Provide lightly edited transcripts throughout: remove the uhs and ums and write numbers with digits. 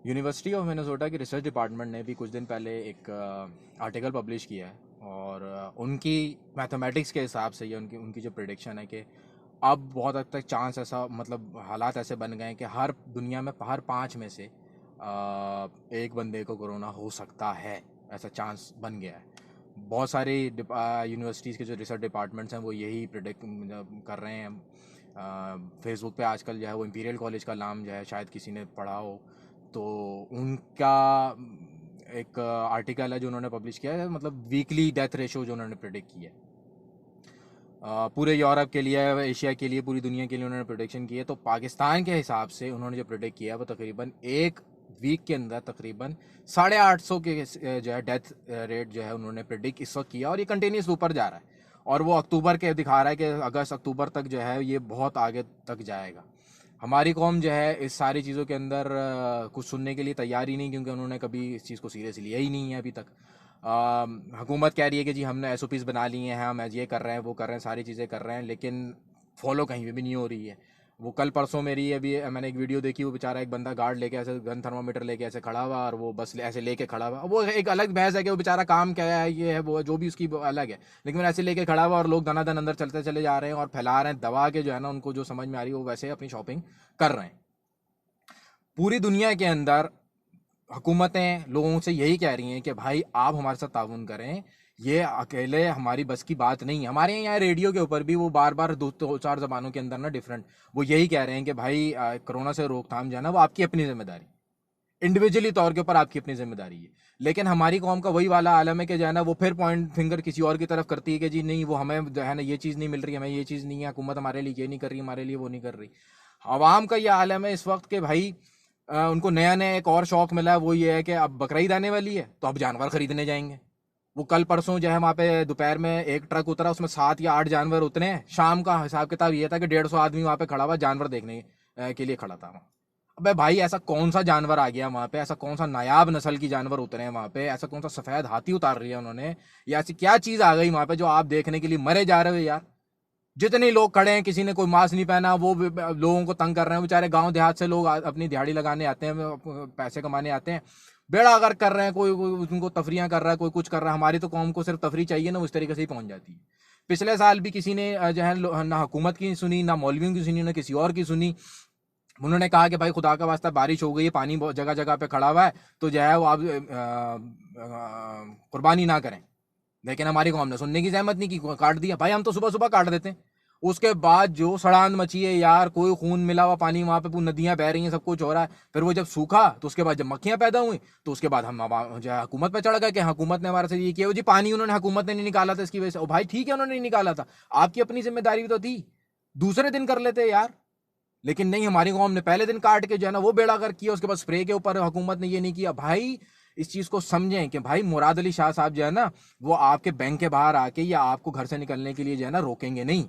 University of Minnesota की research department ने भी कुछ दिन पहले एक आर्टिकल पब्लिश किया है और उनकी मैथमेटिक्स के हिसाब से ये उनकी उनकी जो प्रिडिक्शन है कि अब बहुत हद तक चांस ऐसा मतलब हालात ऐसे बन गए हैं कि हर दुनिया में हर 5 में से एक बंदे को कोरोना हो सकता है, ऐसा चांस बन गया है। बहुत सारी यूनिवर्सिटीज़ के जो रिसर्च डिपार्टमेंट्स हैं वो यही प्रिडिक्ट कर रहे हैं। फेसबुक पे आजकल जो है वो इंपीरियल कॉलेज का नाम जो है शायद किसी ने पढ़ा हो, तो उनका एक आर्टिकल है जो उन्होंने पब्लिश किया है, मतलब वीकली डेथ रेशो जो उन्होंने प्रिडिक्ट किया है पूरे यूरोप के लिए, एशिया के लिए, पूरी दुनिया के लिए उन्होंने प्रोडिक्शन की है। तो पाकिस्तान के हिसाब से उन्होंने जो प्रोडिक्ट किया है वो तकरीबन एक वीक के अंदर तकरीबन 850 के जो है डेथ रेट जो है उन्होंने प्रिडिक्ट इस वक्त किया और ये कंटिन्यूस ऊपर जा रहा है और वो अक्टूबर के दिखा रहा है कि अगस्त अक्टूबर तक जो है ये बहुत आगे तक जाएगा। हमारी कौम जो है इस सारी चीज़ों के अंदर कुछ सुनने के लिए तैयार ही नहीं, क्योंकि उन्होंने कभी इस चीज़ को सीरियस लिया ही नहीं है अभी तक। हुकूमत कह रही है कि जी हमने एसओपीज बना लिए हैं, हम ये कर रहे हैं, वो कर रहे हैं, सारी चीज़ें कर रहे हैं, लेकिन फॉलो कहीं भी नहीं हो रही है। वो कल परसों मेरी अभी मैंने एक वीडियो देखी, वो बेचारा एक बंदा गार्ड लेके ऐसे गन थर्मामीटर लेके ऐसे खड़ा हुआ और वो बस ऐसे लेके खड़ा हुआ। वो एक अलग बहस है कि वो बेचारा काम क्या है, ये है वो है, जो भी उसकी अलग है, लेकिन ऐसे लेके खड़ा हुआ और लोग दनादन अंदर चलते चले जा रहे हैं और फैला रहे हैं दवा के जो है ना, उनको जो समझ में आ रही है वो वैसे अपनी शॉपिंग कर रहे हैं। पूरी दुनिया के अंदर हुकूमतें लोगों से यही कह रही हैं कि भाई आप हमारे साथ ताउन करें, ये अकेले हमारी बस की बात नहीं है। हमारे यहाँ रेडियो के ऊपर भी वो बार बार दो चार जबानों के अंदर ना डिफरेंट वो यही कह रहे हैं कि भाई कोरोना से रोकथाम जो है ना वो आपकी अपनी जिम्मेदारी, इंडिविजुअली तौर के ऊपर आपकी अपनी जिम्मेदारी है। लेकिन हमारी कौम का वही वाला आलम है कि जो है ना वो फिर पॉइंट फिंगर किसी और की तरफ करती है कि जी नहीं वो हमें जो है ना ये चीज़ नहीं मिल रही, हमें ये चीज़ नहीं है, हुकूमत हमारे लिए ये नहीं कर रही, हमारे लिए वो नहीं कर रही। आवाम का ये आलम है इस वक्त के भाई उनको नया नया एक और शौक मिला है, वो ये है कि अब बकरीद आने वाली है तो अब जानवर खरीदने जाएंगे। वो कल परसों जो है वहाँ पे दोपहर में एक ट्रक उतरा, उसमें 7 या 8 जानवर उतरे हैं। शाम का हिसाब किताब ये था कि 150 आदमी वहाँ पे खड़ा हुआ जानवर देखने के लिए खड़ा था वहाँ। अबे भाई ऐसा कौन सा जानवर आ गया वहाँ पे, ऐसा कौन सा नायाब नस्ल की जानवर उतरे हैं वहाँ पे, ऐसा कौन सा सफेद हाथी उतार रही है उन्होंने, या ऐसी क्या चीज आ गई वहाँ पे जो आप देखने के लिए मरे जा रहे हो यार। जितने लोग खड़े हैं किसी ने कोई मास्क नहीं पहना, वो लोगों को तंग कर रहे हैं। बेचारे गांव देहात से लोग अपनी दिहाड़ी लगाने आते हैं, पैसे कमाने आते हैं, बेड़ा अगर कर रहे हैं, कोई उनको तफरियां कर रहा है, कोई कुछ कर रहा है। हमारी तो कौम को सिर्फ तफरी चाहिए ना, उस तरीके से ही पहुंच जाती है। पिछले साल भी किसी ने जो है ना हुकूमत की सुनी, ना मौलवियों की सुनी, ना किसी और की सुनी। उन्होंने कहा कि भाई खुदा का वास्ता बारिश हो गई है, पानी बहुत जगह जगह पे खड़ा हुआ है, तो जो है वो आप कुर्बानी ना करें। लेकिन हमारी कौम ने सुनने की जहमत नहीं की, काट दिया। भाई हम तो सुबह सुबह काट देते हैं। उसके बाद जो सड़ांध मची है यार, कोई खून मिला हुआ पानी वहां पे, पूरी नदियां बह रही हैं, सब कुछ हो रहा है। फिर वो जब सूखा तो उसके बाद जब मक्खियां पैदा हुई तो उसके बाद हम जो है हुकूमत पे चढ़ गए कि हुकूमत ने हमारे से ये किया। जी पानी उन्होंने हुकूमत ने नहीं निकाला था इसकी वजह से। ओ भाई ठीक है उन्होंने नहीं निकाला था, आपकी अपनी जिम्मेदारी भी तो थी, दूसरे दिन कर लेते यार। लेकिन नहीं, हमारी कौम ने पहले दिन काट के जो है ना वो बेड़ा कर किया। उसके बाद स्प्रे के ऊपर हुकूमत ने ये नहीं किया। भाई इस चीज को समझें कि भाई मुराद अली शाह साहब जो है ना वो आपके बैंक के बाहर आके या आपको घर से निकलने के लिए जो है ना रोकेंगे नहीं।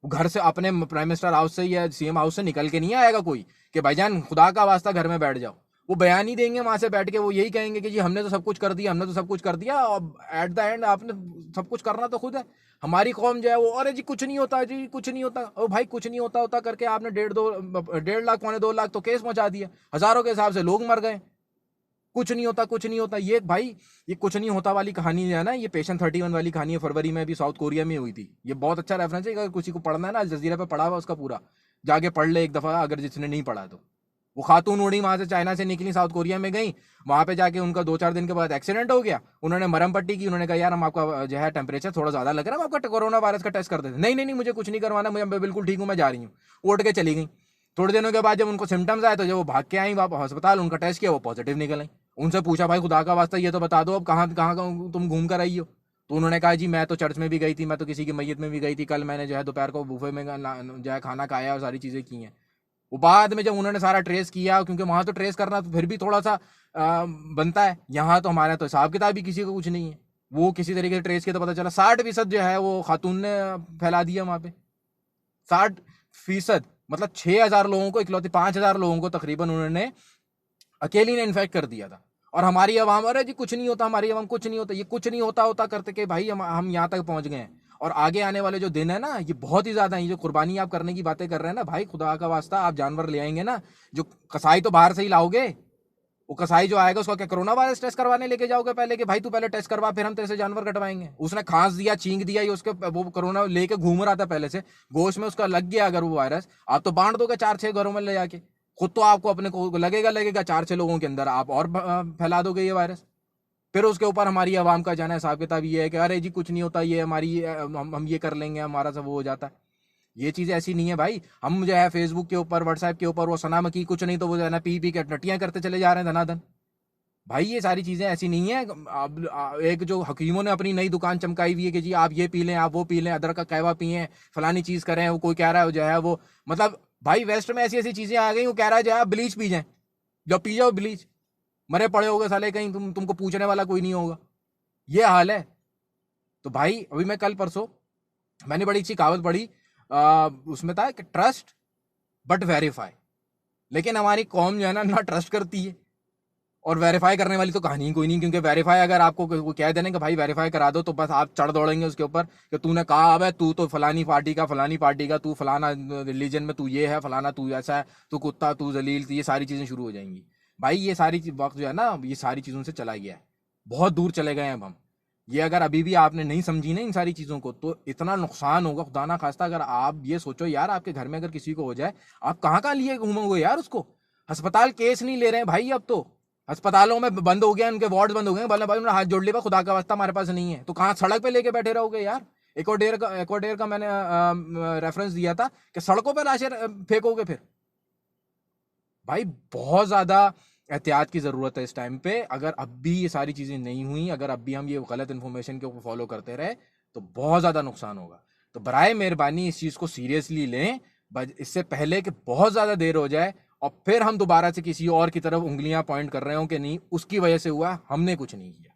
वो घर से अपने प्राइम मिनिस्टर हाउस से या सीएम हाउस से निकल के नहीं आएगा कोई कि भाईजान खुदा का वास्ता घर में बैठ जाओ। वो बयान ही देंगे वहां से बैठ के, वो यही कहेंगे कि जी हमने तो सब कुछ कर दिया, हमने तो सब कुछ कर दिया, और एट द एंड आपने सब कुछ करना तो खुद है। हमारी कौम जो है वो अरे जी कुछ नहीं होता, जी कुछ नहीं होता। ओ भाई कुछ नहीं होता होता करके आपने 1.5 लाख 2.5 लाख तो केस पहुंचा दिया, हजारों के हिसाब से लोग मर गए। कुछ नहीं होता, कुछ नहीं होता। ये भाई ये कुछ नहीं होता वाली कहानी जो है ना, ये पेशेंट 31 वाली कहानी है, फरवरी में भी साउथ कोरिया में हुई थी। ये बहुत अच्छा रेफरेंस है, अगर किसी को पढ़ना है ना, अल जजीरा पे पढ़ा हुआ उसका पूरा, जाके पढ़ ले एक दफा अगर जिसने नहीं पढ़ा तो। वो खातून उड़ी वहां से, चाइना से निकली, साउथ कोरिया में गई, वहां पे जाके उनका 2-4 दिन के बाद एक्सीडेंट हो गया। उन्होंने मरहम पट्टी की, उन्होंने कहा यार हम आपका जो है टेम्परेचर थोड़ा ज्यादा लग रहा है, हम आपका कोरोना वायरस का टेस्ट कर देते। नहीं नहीं नहीं मुझे कुछ नहीं करवाना, मैं बिल्कुल ठीक हूँ, मैं जा रही हूँ। उठ के चली गई। थोड़े दिनों के बाद जब उनको सिम्टम्स आए तो जब वो भाग के आई वापस अस्पताल, उनका टेस्ट किया, वो पॉजिटिव निकल आई। उनसे पूछा भाई खुदा का वास्ता ये तो बता दो अब कहाँ कहाँ तुम घूम कर आई हो। तो उन्होंने कहा जी मैं तो चर्च में भी गई थी, मैं तो किसी की मैयत में भी गई थी, कल मैंने जो है दोपहर को बुफे में जो है खाना खाया और सारी चीज़ें की हैं। वो बाद में जब उन्होंने सारा ट्रेस किया, क्योंकि वहां तो ट्रेस करना तो फिर भी थोड़ा सा बनता है, यहाँ तो हमारे तो हिसाब किताब भी किसी को कुछ नहीं है। वो किसी तरीके से ट्रेस किया तो पता चला 60% जो है वो खातून ने फैला दिया वहां पे। 60%, मतलब 6,000 लोगों को, इकलौते 5,000 लोगों को तकरीबन उन्होंने अकेली ने इन्फेक्ट कर दिया था। और हमारी आवाम अरे जी कुछ नहीं होता, हमारी आवाम कुछ नहीं होता, ये कुछ नहीं होता होता करते कि भाई हम यहाँ तक पहुंच गए हैं। और आगे आने वाले जो दिन है ना ये बहुत ही ज्यादा है। ये जो कुर्बानी आप करने की बातें कर रहे हैं ना भाई, खुदा का वास्ता आप जानवर ले आएंगे ना, जो कसाई तो बाहर से ही लाओगे, वो कसाई जो आएगा उसका क्या कोरोना वायरस टेस्ट करवाने लेके जाओगे पहले कि भाई तू पहले टेस्ट करवा फिर हम तेरे से जानवर कटवाएंगे? उसने खांस दिया, छींक दिया, ये उसके वो कोरोना लेके घूम रहा था पहले से, गोश्त में उसका लग गया अगर वो वायरस, आप तो बांट दोगे 4-6 घरों में ले जाके, खुद तो आपको अपने को लगेगा 4-6 लोगों के अंदर आप और फैला दोगे ये वायरस। फिर उसके ऊपर हमारी आवाम का जाना हिसाब किताब ये है कि अरे जी कुछ नहीं होता, ये हमारी हम ये कर लेंगे, हमारा सब वो हो जाता है। ये चीज़ ऐसी नहीं है भाई। हम जो है फेसबुक के ऊपर, व्हाट्सएप के ऊपर वो सना मकी कुछ नहीं तो वो जो है ना पी के नटियां करते चले जा रहे हैं धनाधन। भाई ये सारी चीज़ें ऐसी नहीं है। अब एक जो हकीमों ने अपनी नई दुकान चमकाई हुई है कि जी आप ये पी लें, आप वो पी लें, अदरक का कहवा पिए, फलानी चीज़ करें, वो कोई कह रहा है जो है वो, मतलब भाई वेस्ट में ऐसी ऐसी चीज़ें आ गई, वो कह रहा है जो है ब्लीच पी जाए, जब पी जाओ ब्लीच, मरे पड़े होगे साले कहीं, तुमको पूछने वाला कोई नहीं होगा। ये हाल है। तो भाई अभी मैं कल परसों मैंने बड़ी अच्छी कहावत पढ़ी, उसमें था कि ट्रस्ट बट वेरीफाई। लेकिन हमारी कौम जो है ना ट्रस्ट करती है और वेरीफाई करने वाली तो कहानी ही कोई नहीं, क्योंकि वेरीफाई अगर आपको कह देने कि भाई वेरीफाई करा दो तो बस आप चढ़ दौड़ेंगे उसके ऊपर कि तूने कहा अब है, तू तो फलानी पार्टी का, तू फलाना रिलीजन में तू ये है, फलाना तू ऐसा है, तू कुत्ता, तू जलील, ये सारी चीज़ें शुरू हो जाएंगी। भाई ये सारी वक्त जो है ना ये सारी चीज़ों से चला गया है, बहुत दूर चले गए हैं अब हम। ये अगर अभी भी आपने नहीं समझी ना इन सारी चीज़ों को तो इतना नुकसान होगा खुदा ना खास्ता। अगर आप ये सोचो यार आपके घर में अगर किसी को हो जाए, आप कहाँ कहाँ लिए घूमोगे यार उसको? अस्पताल केस नहीं ले रहे हैं भाई, अब तो अस्पतालों में बंद हो गया, उनके वार्ड बंद हो गए, बोले भाई उन्होंने हाथ जोड़ लिया, खुदा का वास्ता हमारे पास नहीं है, तो कहाँ सड़क पे लेके बैठे रहोगे यार? एक्वाडोर का मैंने रेफरेंस दिया था कि सड़कों पे लाशें फेंकोगे फिर। भाई बहुत ज़्यादा एहतियात की ज़रूरत है इस टाइम पे। अगर अब भी ये सारी चीज़ें नहीं हुई, अगर अब भी हम ये गलत इन्फॉर्मेशन के ऊपर फॉलो करते रहे तो बहुत ज़्यादा नुकसान होगा। तो बराए मेहरबानी इस चीज़ को सीरियसली लें, इससे पहले कि बहुत ज़्यादा देर हो जाए और फिर हम दोबारा से किसी और की तरफ उंगलियां पॉइंट कर रहे हो कि नहीं उसकी वजह से हुआ, हमने कुछ नहीं किया।